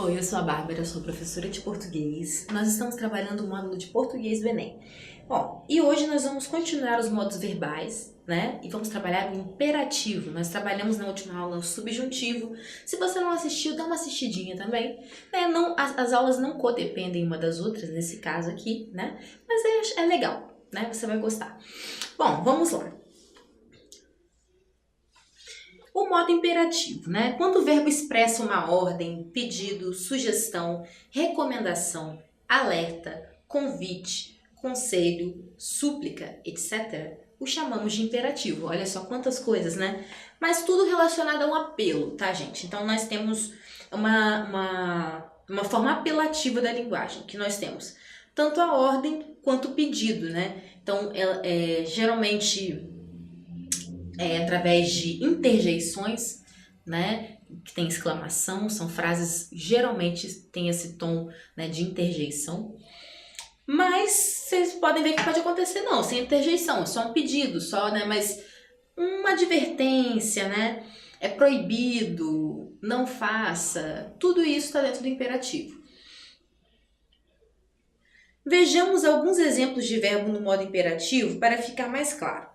Oi, eu sou a Bárbara, sou professora de português. Nós estamos trabalhando o módulo de português do Enem. Bom, e hoje nós vamos continuar os modos verbais, né? E vamos trabalhar o imperativo. Nós trabalhamos na última aula o subjuntivo. Se você não assistiu, dá uma assistidinha também. Né? Não, as aulas não codependem uma das outras, nesse caso aqui, né? Mas é legal, né? Você vai gostar. Bom, vamos lá. O modo imperativo, né? Quando o verbo expressa uma ordem, pedido, sugestão, recomendação, alerta, convite, conselho, súplica, etc., o chamamos de imperativo. Olha só quantas coisas, né? Mas tudo relacionado a um apelo, tá, gente? Então, nós temos uma forma apelativa da linguagem, que nós temos tanto a ordem quanto o pedido, né? Então, geralmente através de interjeições, né, que tem exclamação, são frases geralmente tem esse tom, né, de interjeição. Mas vocês podem ver que pode acontecer não, sem interjeição, é só um pedido, só, né, mas uma advertência, né, é proibido, não faça, tudo isso está dentro do imperativo. Vejamos alguns exemplos de verbo no modo imperativo para ficar mais claro.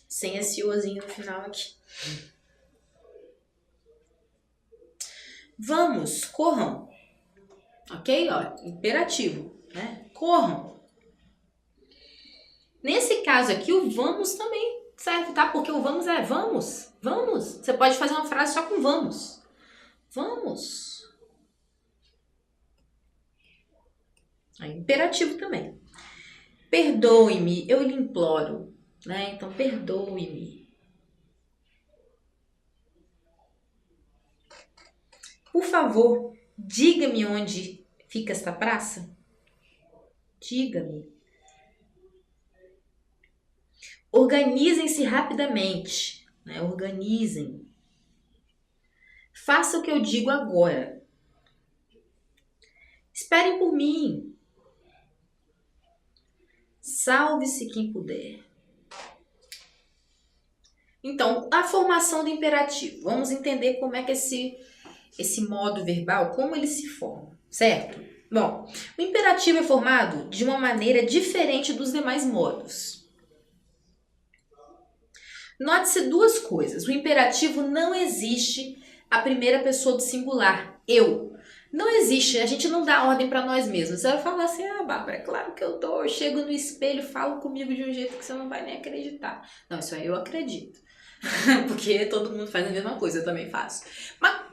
Sem esse ozinho no final aqui. Vamos, corram. Ok? Ó, imperativo, né? Corram. Nesse caso aqui, o vamos também serve, tá? Porque o vamos é vamos, vamos. Você pode fazer uma frase só com vamos. Vamos. É imperativo também. Perdoe-me, eu lhe imploro. Né? Então, perdoe-me. Por favor, diga-me onde fica esta praça. Diga-me. Organizem-se rapidamente. Né? Organizem. Faça o que eu digo agora. Esperem por mim. Salve-se quem puder. Então, a formação do imperativo. Vamos entender como é que esse modo verbal, como ele se forma, certo? Bom, o imperativo é formado de uma maneira diferente dos demais modos. Note-se duas coisas. O imperativo não existe a primeira pessoa do singular, eu. Não existe, a gente não dá ordem para nós mesmos. Você vai falar assim, Bárbara, é claro que eu dou. Eu chego no espelho, falo comigo de um jeito que você não vai nem acreditar. Não, isso aí eu acredito. Porque todo mundo faz a mesma coisa, eu também faço. Mas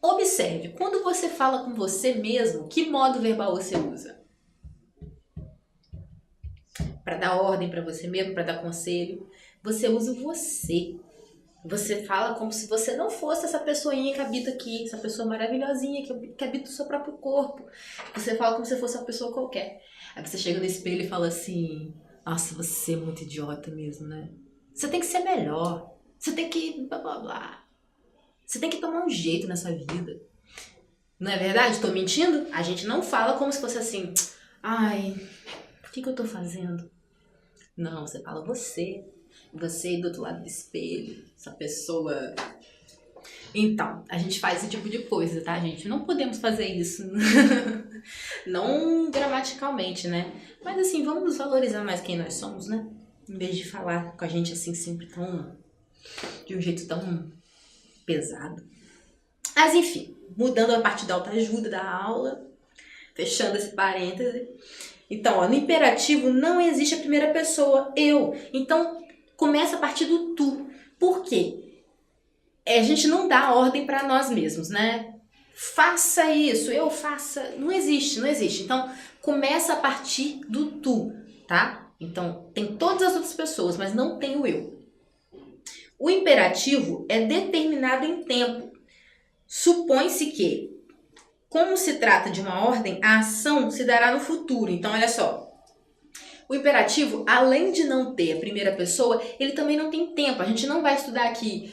observe, quando você fala com você mesmo, que modo verbal você usa? Para dar ordem para você mesmo, para dar conselho. Você usa o você. Você fala como se você não fosse essa pessoinha que habita aqui, essa pessoa maravilhosinha que habita o seu próprio corpo. Você fala como se fosse uma pessoa qualquer. Aí você chega no espelho e fala assim, nossa, você é muito idiota mesmo, né? Você tem que ser melhor. Você tem que blá blá blá. Você tem que tomar um jeito nessa vida. Não é verdade? Tô mentindo? A gente não fala como se fosse assim, ai, o que eu tô fazendo? Não, você fala você. Você do outro lado do espelho, essa pessoa. Então, a gente faz esse tipo de coisa, tá, gente? Não podemos fazer isso. Não gramaticalmente, né? Mas assim, vamos nos valorizar mais quem nós somos, né? Em vez de falar com a gente assim sempre tão... de um jeito tão pesado. Mas enfim, mudando a parte da autoajuda da aula, fechando esse parêntese. Então, ó, no imperativo não existe a primeira pessoa, eu. Então, começa a partir do tu. Por quê? A gente não dá ordem para nós mesmos, né? Faça isso, eu faça. Não existe, não existe. Então, começa a partir do tu, tá? Então, tem todas as outras pessoas, mas não tem o eu. O imperativo é determinado em tempo. Supõe-se que, como se trata de uma ordem, a ação se dará no futuro. Então, olha só. O imperativo, além de não ter a primeira pessoa, ele também não tem tempo. A gente não vai estudar aqui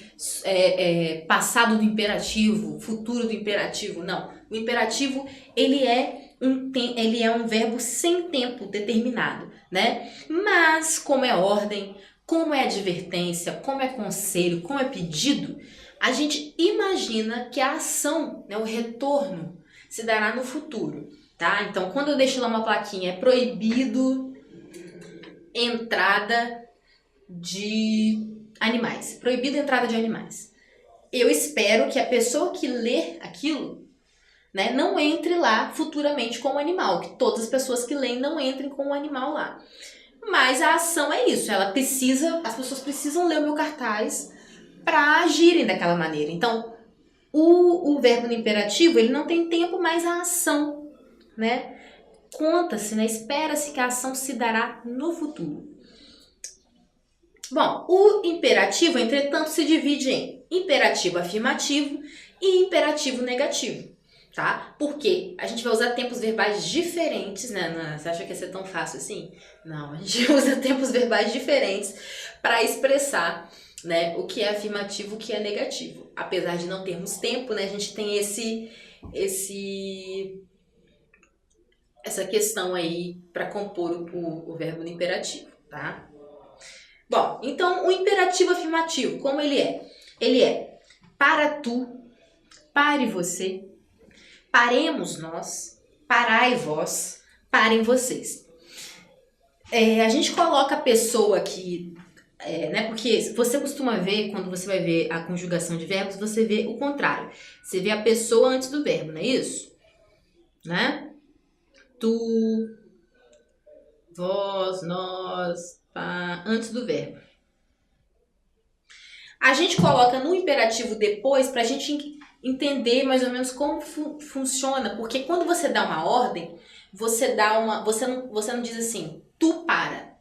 passado do imperativo, futuro do imperativo, não. O imperativo, ele é um verbo sem tempo determinado, né? Mas, como é ordem, como é advertência, como é conselho, como é pedido, a gente imagina que a ação, né, o retorno, se dará no futuro, tá? Então, quando eu deixo lá uma plaquinha, é proibido entrada de animais. Proibido entrada de animais. Eu espero que a pessoa que lê aquilo, né, não entre lá futuramente com o animal, que todas as pessoas que leem não entrem com o animal lá. Mas a ação é isso, as pessoas precisam ler o meu cartaz para agirem daquela maneira. Então, o verbo no imperativo, ele não tem tempo, mas a ação, né? Conta-se, né? Espera-se que a ação se dará no futuro. Bom, o imperativo, entretanto, se divide em imperativo afirmativo e imperativo negativo, tá? Porque a gente vai usar tempos verbais diferentes, né? Você acha que ia ser tão fácil assim? Não, a gente usa tempos verbais diferentes para expressar, né, o que é afirmativo, o que é negativo. Apesar de não termos tempo, né, a gente tem essa questão aí para compor o verbo no imperativo, tá? Bom, então o imperativo afirmativo, como ele é? Ele é para tu, pare você, paremos nós, parai vós, parem vocês. A gente coloca a pessoa aqui, né? Porque você costuma ver, quando você vai ver a conjugação de verbos, você vê o contrário. Você vê a pessoa antes do verbo, não é isso? Né? Tu, vós, nós, antes do verbo. A gente coloca no imperativo depois para a gente entender mais ou menos como funciona, porque quando você dá uma ordem, você não diz assim, tu para,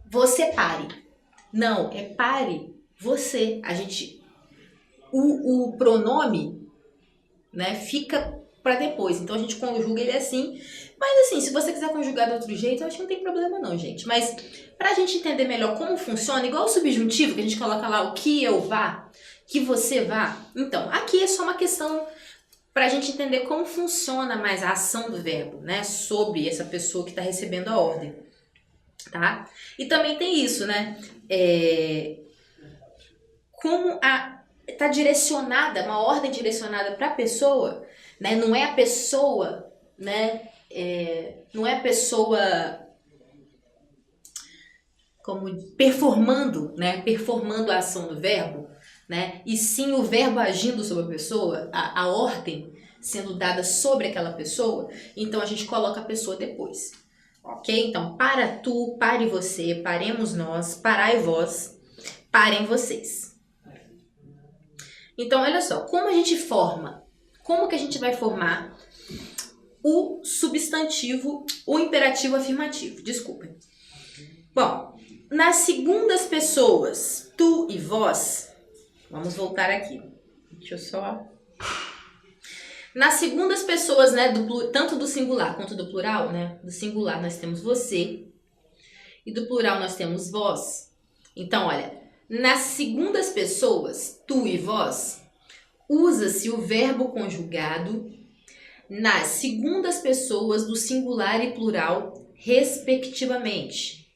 você pare. Não, é pare, você. O pronome, né, fica para depois. Então a gente conjuga ele assim. Mas assim, se você quiser conjugar de outro jeito, eu acho que não tem problema não, gente. Mas pra gente entender melhor como funciona, igual o subjuntivo, que a gente coloca lá o que eu vá, que você vá. Então, aqui é só uma questão pra gente entender como funciona mais a ação do verbo, né? Sobre essa pessoa que tá recebendo a ordem, tá? E também tem isso, né? Como tá direcionada, uma ordem direcionada para a pessoa, né? Não é a pessoa, né? Não é a pessoa como performando, né? Performando a ação do verbo, né? E sim o verbo agindo sobre a pessoa, a ordem sendo dada sobre aquela pessoa. Então a gente coloca a pessoa depois, ok? Então para tu, pare você, paremos nós, parai vós, parem vocês. Então, olha só, como a gente forma? Como que a gente vai formar o substantivo, o imperativo afirmativo? Desculpem. Bom, nas segundas pessoas, tu e vós, vamos voltar aqui. Deixa eu só... Nas segundas pessoas, né, tanto do singular quanto do plural, né? Do singular nós temos você e do plural nós temos vós. Então, olha, nas segundas pessoas, tu e vós, usa-se o verbo conjugado nas segundas pessoas do singular e plural, respectivamente,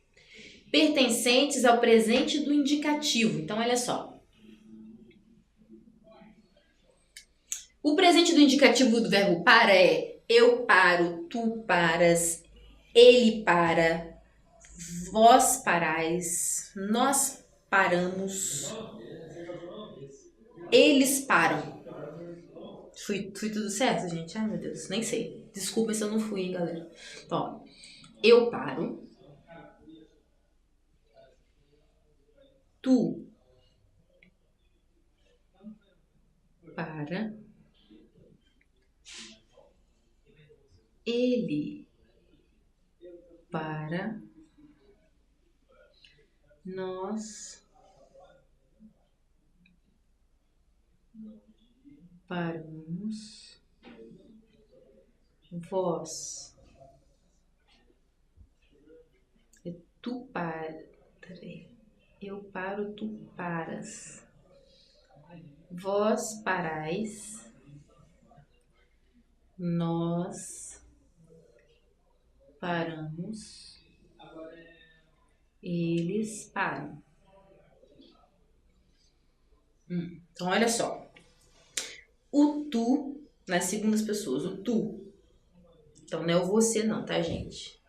pertencentes ao presente do indicativo. Então, olha só. O presente do indicativo do verbo para é eu paro, tu paras, ele para, vós parais, nós paramos, eles param. Fui tudo certo, gente? Ai, meu Deus, nem sei. Desculpa se eu não fui, hein, galera. Então, eu paro. Tu para. Ele para. Nós paramos. Vós. Tu para. Eu paro, tu paras. Vós parais. Nós paramos. eles param. Então, olha só. O tu, nas segundas pessoas, o tu. Então, não é o você não, tá, gente?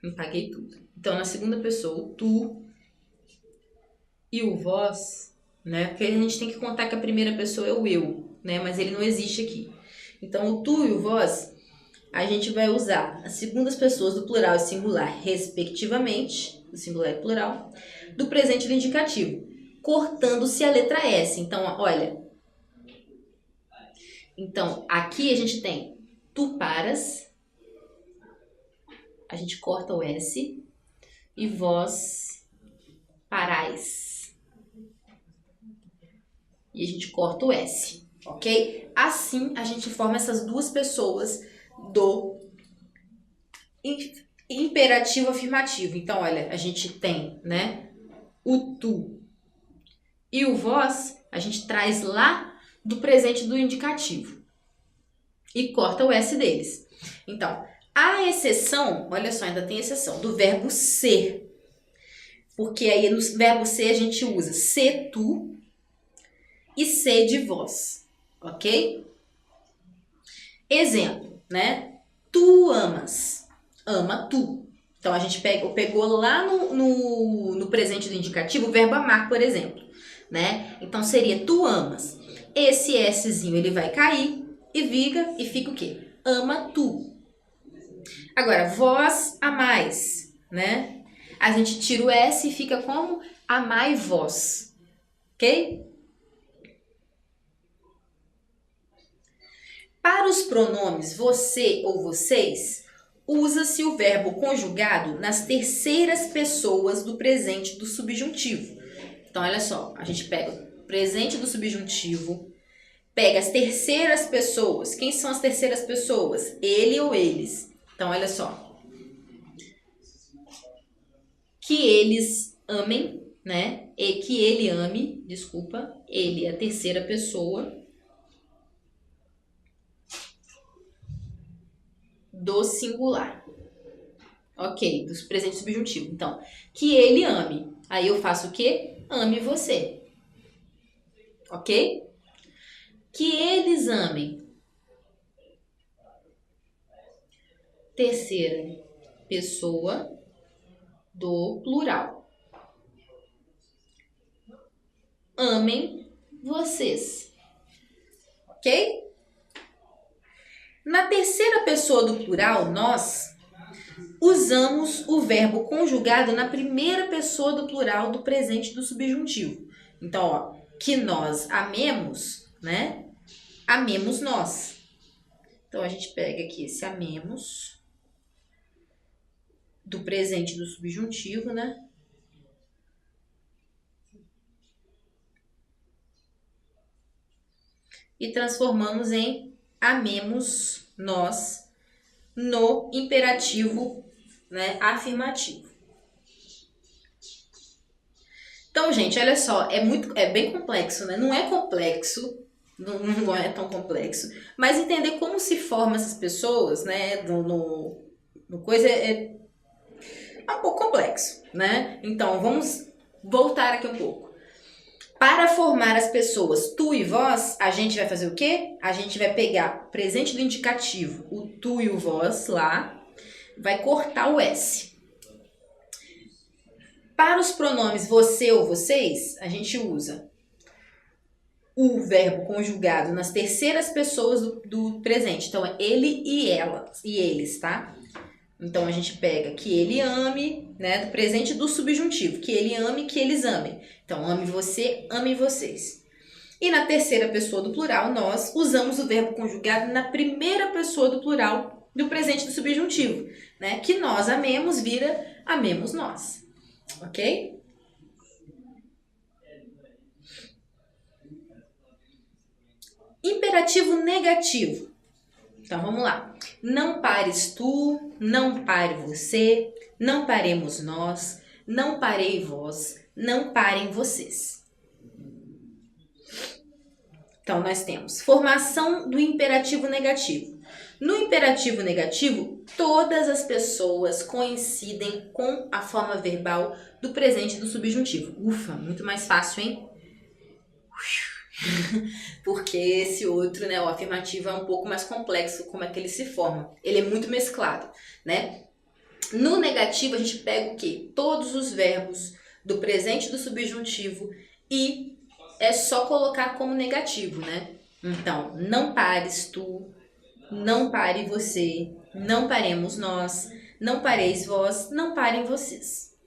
Apaguei tudo. Então, na segunda pessoa, o tu e o vós, né? Porque a gente tem que contar que a primeira pessoa é o eu, né? Mas ele não existe aqui. Então, o tu e o vós, a gente vai usar as segundas pessoas do plural e singular, respectivamente, do singular e plural, do presente e do indicativo, cortando-se a letra S. Então, olha. Então, aqui a gente tem tu paras, a gente corta o S, e vós parais. E a gente corta o S, ok? Assim, a gente forma essas duas pessoas do imperativo afirmativo. Então, olha, a gente tem, né, o tu e o vós, a gente traz lá do presente do indicativo e corta o S deles. Então, a exceção, olha só, ainda tem exceção, do verbo ser. Porque aí no verbo ser a gente usa ser tu e ser de vós, ok? Exemplo, né? Tu amas, ama tu. Então a gente pegou lá no presente do indicativo o verbo amar, por exemplo, né? Então seria tu amas. Esse Szinho ele vai cair e fica o quê? Ama tu. Agora, vós amais, né? A gente tira o S e fica como amai vós, ok? Para os pronomes você ou vocês, usa-se o verbo conjugado nas terceiras pessoas do presente do subjuntivo. Então, olha só, a gente pega o presente do subjuntivo, pega as terceiras pessoas. Quem são as terceiras pessoas? Ele ou eles. Então, olha só. Que eles amem, né? E que ele ame, desculpa, ele é a terceira pessoa do singular. Ok, do presente subjuntivo. Então, que ele ame. Aí eu faço o quê? Ame você. Ok? Que eles amem. Terceira pessoa do plural. Amem vocês. Ok? Na terceira pessoa do plural, nós usamos o verbo conjugado na primeira pessoa do plural do presente do subjuntivo. Então, ó, que nós amemos, né? Amemos nós. Então, a gente pega aqui esse amemos do presente do subjuntivo, né? E transformamos em amemos nós no imperativo, né, afirmativo. Então, gente, olha só, é bem complexo, né? Não é complexo, não é tão complexo, mas entender como se formam essas pessoas, né, no coisa é um pouco complexo, né? Então, vamos voltar aqui um pouco. Para formar as pessoas tu e vós, a gente vai fazer o quê? A gente vai pegar o presente do indicativo, o tu e o vós lá, vai cortar o S. Para os pronomes você ou vocês, a gente usa o verbo conjugado nas terceiras pessoas do presente. Então, é ele e ela, e eles, tá? Então, a gente pega que ele ame, né? Do presente do subjuntivo. Que ele ame, que eles amem. Então, ame você, ame vocês. E na terceira pessoa do plural, nós usamos o verbo conjugado na primeira pessoa do plural do presente do subjuntivo, né? Que nós amemos vira amemos nós. Ok? Imperativo negativo. Então, vamos lá. Não pares tu, não pare você, não paremos nós, não parei vós, não parem vocês. Então, nós temos formação do imperativo negativo. No imperativo negativo, todas as pessoas coincidem com a forma verbal do presente do subjuntivo. Ufa, muito mais fácil, hein? Porque esse outro, né, o afirmativo é um pouco mais complexo, como é que ele se forma. Ele é muito mesclado, né? No negativo, a gente pega o quê? Todos os verbos do presente do subjuntivo e é só colocar como negativo, né? Então, não pares tu, não pare você, não paremos nós, não pareis vós, não parem vocês.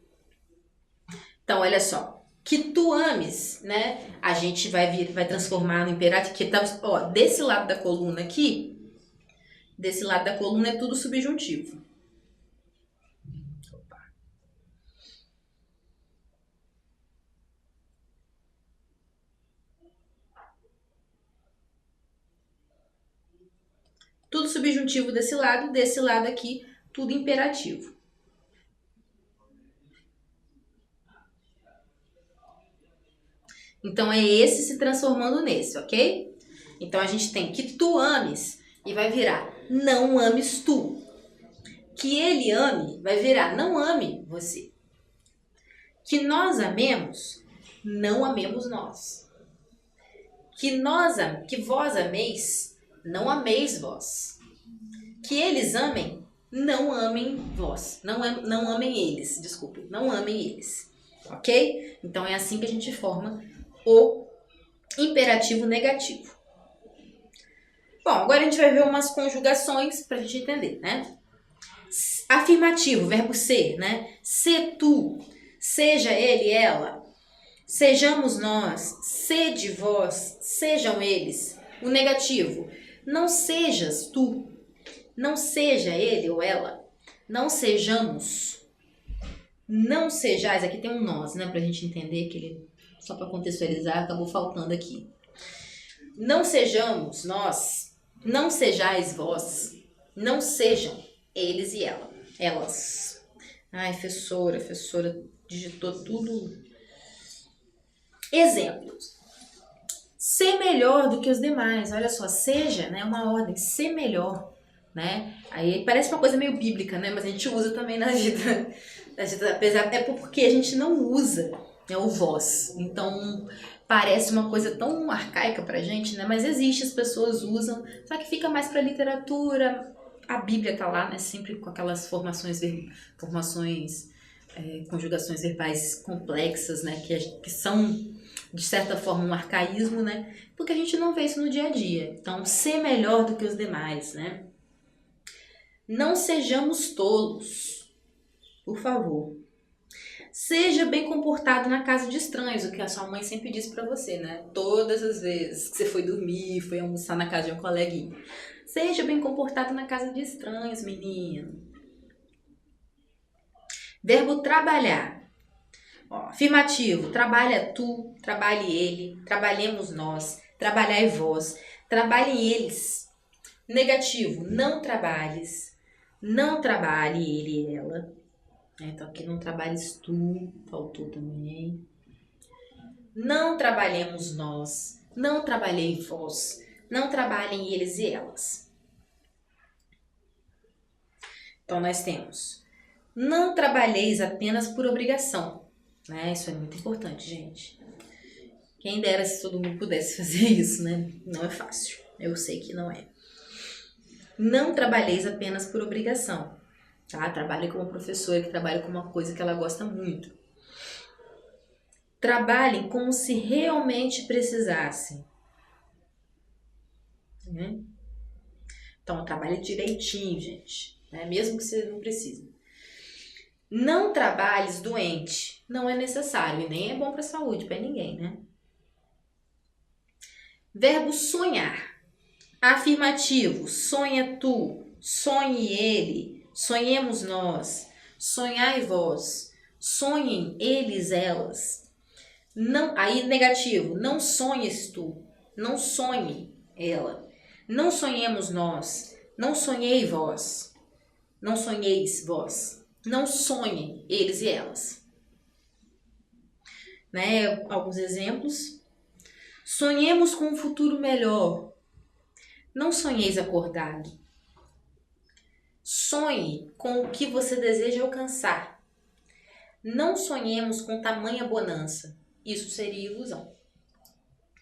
Então, olha só, que tu ames, né? A gente vai transformar no imperativo, que tá, ó, desse lado da coluna aqui, desse lado da coluna é tudo subjuntivo. Tudo subjuntivo desse lado aqui, tudo imperativo. Então, é esse se transformando nesse, ok? Então, a gente tem que tu ames e vai virar não ames tu. Que ele ame vai virar não ame você. Que nós amemos, não amemos nós. Que vós ameis, não ameis vós. Que eles amem, não amem vós. Não amem eles, desculpe. Não amem eles. Ok? Então, é assim que a gente forma o imperativo negativo. Bom, agora a gente vai ver umas conjugações para a gente entender, né? Afirmativo, verbo ser, né? Se tu, seja ele, ela, sejamos nós, sede vós, sejam eles. O negativo, não sejas tu, não seja ele ou ela, não sejamos, não sejais, aqui tem um nós, né? Pra gente entender que ele, só para contextualizar, acabou faltando aqui. Não sejamos nós, não sejais vós, não sejam eles e ela, elas. Ai, professora digitou tudo. Exemplos. Ser melhor do que os demais. Olha só, seja, né, uma ordem, ser melhor, né? Aí parece uma coisa meio bíblica, né? Mas a gente usa também na vida. Apesar, é porque a gente não usa, né, o vós. Então, parece uma coisa tão arcaica pra gente, né? Mas existe, as pessoas usam, só que fica mais pra literatura. A Bíblia tá lá, né? Sempre com aquelas conjugações verbais complexas, né? Que são, de certa forma, um arcaísmo, né? Porque a gente não vê isso no dia a dia. Então, ser melhor do que os demais, né? Não sejamos tolos, por favor. Seja bem comportado na casa de estranhos, o que a sua mãe sempre diz pra você, né? Todas as vezes que você foi dormir, foi almoçar na casa de um coleguinha. Seja bem comportado na casa de estranhos, menino. Verbo trabalhar. Ó, afirmativo, trabalha tu, trabalhe ele, trabalhemos nós, trabalhai vós, trabalhem eles. Negativo, não trabalhes, não trabalhe ele e ela. Então aqui não trabalhes tu, faltou também. Não trabalhemos nós, não trabalhei vós, não trabalhem eles e elas. Então nós temos, não trabalheis apenas por obrigação. Né? Isso é muito importante, gente. Quem dera se todo mundo pudesse fazer isso, né? Não é fácil. Eu sei que não é. Não trabalheis apenas por obrigação. Tá? Trabalhe como professora que trabalha com uma coisa que ela gosta muito. Trabalhem como se realmente precisassem. Né? Então, trabalhe direitinho, gente. Né? Mesmo que você não precise. Não trabalhes doente. Não é necessário e nem é bom para a saúde, para ninguém, né? Verbo sonhar. Afirmativo. Sonha tu. Sonhe ele. Sonhemos nós. Sonhai vós. Sonhem eles, elas. Não, aí negativo. Não sonhes tu. Não sonhe ela. Não sonhemos nós. Não sonhei vós. Não sonheis vós. Não sonhem eles e elas. Né? Alguns exemplos. Sonhemos com um futuro melhor. Não sonheis acordado. Sonhe com o que você deseja alcançar. Não sonhemos com tamanha bonança. Isso seria ilusão,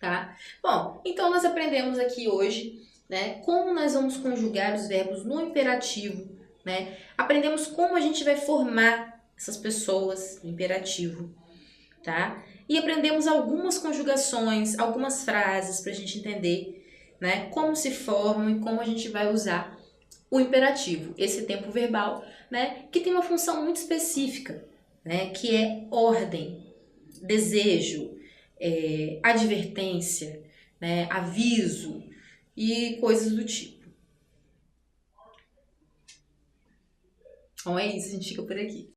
tá? Bom, então nós aprendemos aqui hoje, né, como nós vamos conjugar os verbos no imperativo, né? Aprendemos como a gente vai formar essas pessoas no imperativo, tá? E aprendemos algumas conjugações, algumas frases para a gente entender, né, como se formam e como a gente vai usar o imperativo, esse tempo verbal, né, que tem uma função muito específica, né, que é ordem, desejo, advertência, né, aviso e coisas do tipo. Então é isso, a gente fica por aqui.